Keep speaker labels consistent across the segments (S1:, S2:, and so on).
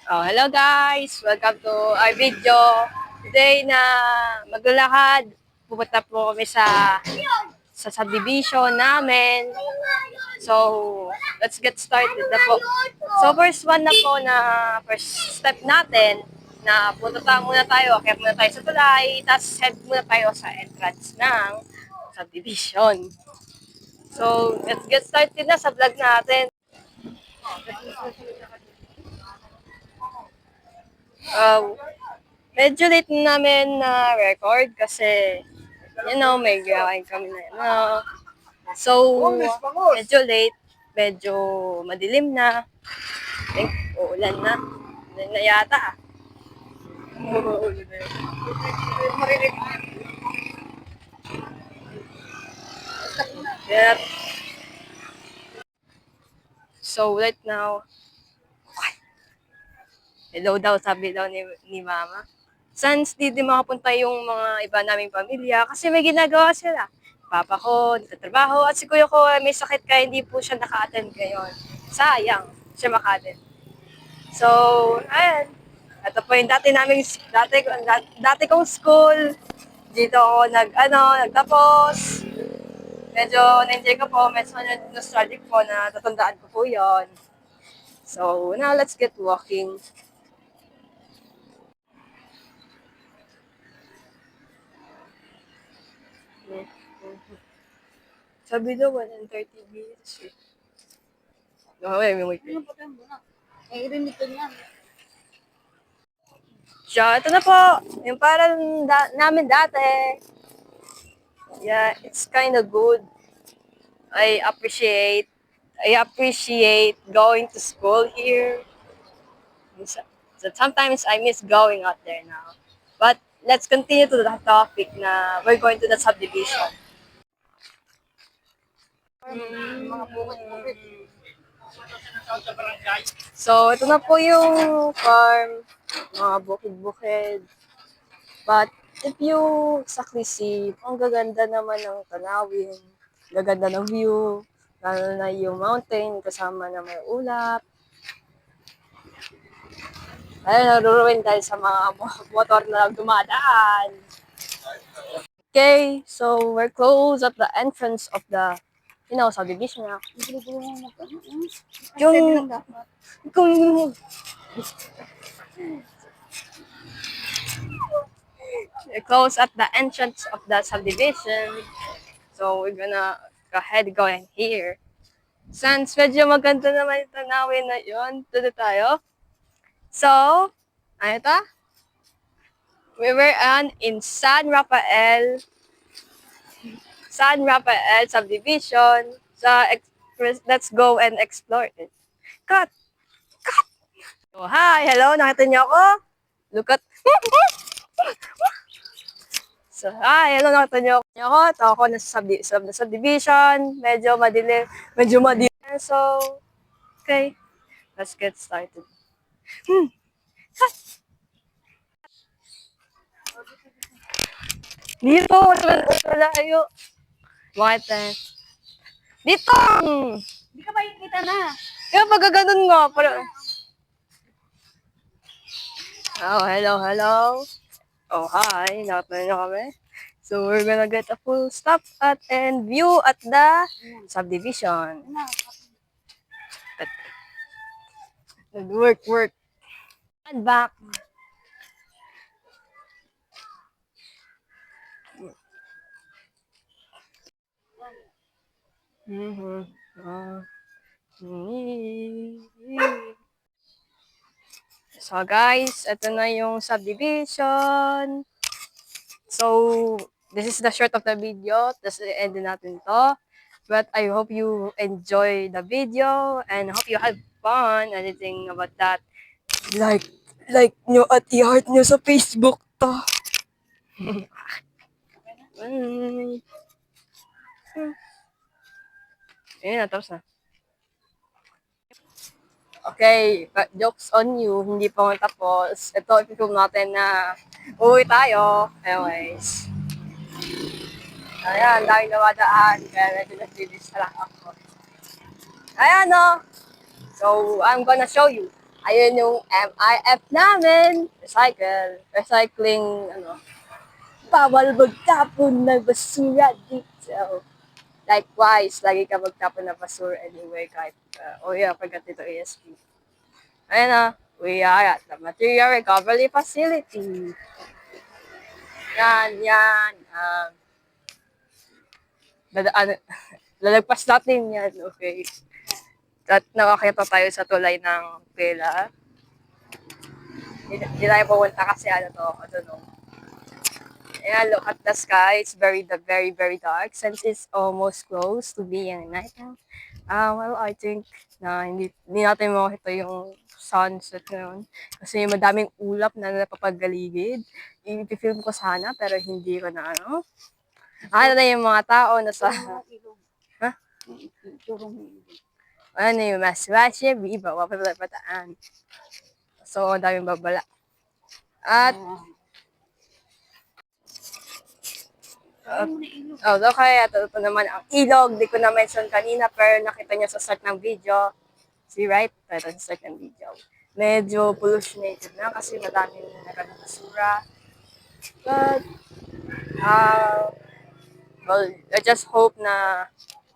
S1: Oh, hello guys! Welcome to our video. Today na maglalakad, pupunta po kami sa subdivision namin. So, let's get started na po. So, first step natin na punta muna tayo, kaya muna tayo sa tulay, tapos head muna tayo sa entrance ng subdivision. So, let's get started na sa vlog natin. Uh, Medyo late namin na record kasi, may gawin kami na, So, medyo late, medyo madilim na. I think, uulan na. Uulan na yata. Yeah. So, right now, hello daw, sabi daw ni Mama. Since di makapunta yung mga iba naming pamilya kasi may ginagawa sila. Papa ko, nagtatrabaho, at si kuya ko may sakit kaya hindi po siya naka-attend ngayon. Sayang, siya maka-attend. So, ayan. Ito po yung dati kong school. Dito ako nagtapos. Medyo na-enjoy ko po, medyo nostalgic po na tatandaan ko po yon. So, now let's get walking. Sabi daw, 130 minutes eh. Wait.
S2: Eh, rinig ko niyan.
S1: So, ito na po. Yung parang namin dati. Yeah, it's kind of good. I appreciate going to school here. So sometimes I miss going out there now. But let's continue to the topic na we're going to the subdivision.
S2: Mga bukid-bukid.
S1: So, ito na po yung farm, mga bukid-bukid. But if you exactly see, ang gaganda naman ng tanawin, gaganda ng view, lalo na yung mountain kasama na may ulap. Ay, naruruin dahil sa mga motor na dumadaan. Okay, so we're close at the entrance of the, subdivision na. Yung, kung, we're close at the entrance of the subdivision. So we're gonna go ahead going here. Since medyo maganda naman yung tanawin na yun, tuloy tayo. So, ano ito? We were in San Rafael subdivision. So, let's go and explore it. Cut! So, hi! Hello! Nakita niyo ako? Look at... So, hi! Hello! Nakita niyo ako? Ito ako nasa subdivision. Medyo madilim. So, okay. Let's get started. Dito! Wala kayo. Bakit eh? Dito!
S2: Hindi ka makikita na.
S1: Kaya pag ganun nga, para... Oh, hello. Oh, hi. Nakita niyo kami. So, we're gonna get a full stop and view at the subdivision. Work. And back. So guys, ito na yung subdivision. So, this is the short of the video. Tapos end natin to. But I hope you enjoy the video and hope you have fun. Anything about that. Like nyo at i-heart nyo sa Facebook to. Ayun na, tapos na. Okay, but jokes on you, hindi pa man tapos. Ito, ipipilm natin na uwi tayo. Anyways. Ayan, dahil nawadaan, kaya medyo nag-release lang ako. Ayan, no? So, I'm gonna show you. Ayun yung MIF namin. Recycling, bawal magtapon ng basura dito. Likewise, lagi ka magtapon ng basura anywhere kahit, forgot ito ASP. Ayan na, we are at the Material Recovery Facility. Yan. Lalagpas natin yan, okay. At nakakita tayo sa tulay ng pila. Hindi tayo pupunta kasi I don't know. Ayan, look at the sky. It's very, very dark since it's almost close to being night now. I think na hindi natin makita yung sunset ngayon. Kasi madaming ulap na napapagaligid. I-film ko sana, pero hindi ko na na yung mga tao na sa... Ha? Ano yung mas iba, wapapataan. So, ang daming babala. At, okay, ito naman ang ilog. Di ko na mention kanina, pero nakita nyo sa start ng video. See, right? Ito sa start ng video. Medyo pollutionated na kasi madaming nagkakasura. But, I just hope na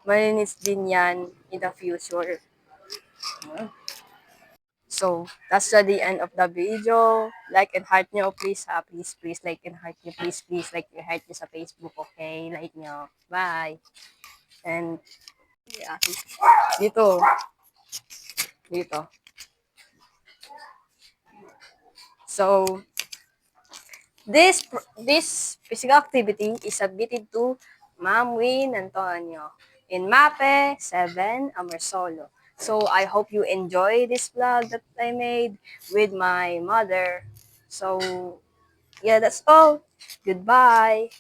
S1: malinis din yan in the future. So, that's the end of the video. Like and heart nyo, please ha. Please, like and heart nyo. Please, like and heart nyo sa Facebook, okay? Like nyo. Bye. And, yeah. Dito. So, this physical activity is submitted to Ma'am Win Antonio in MAPE 7 Amersolo. So, I hope you enjoy this vlog that I made with my mother. So, yeah, that's all. Goodbye.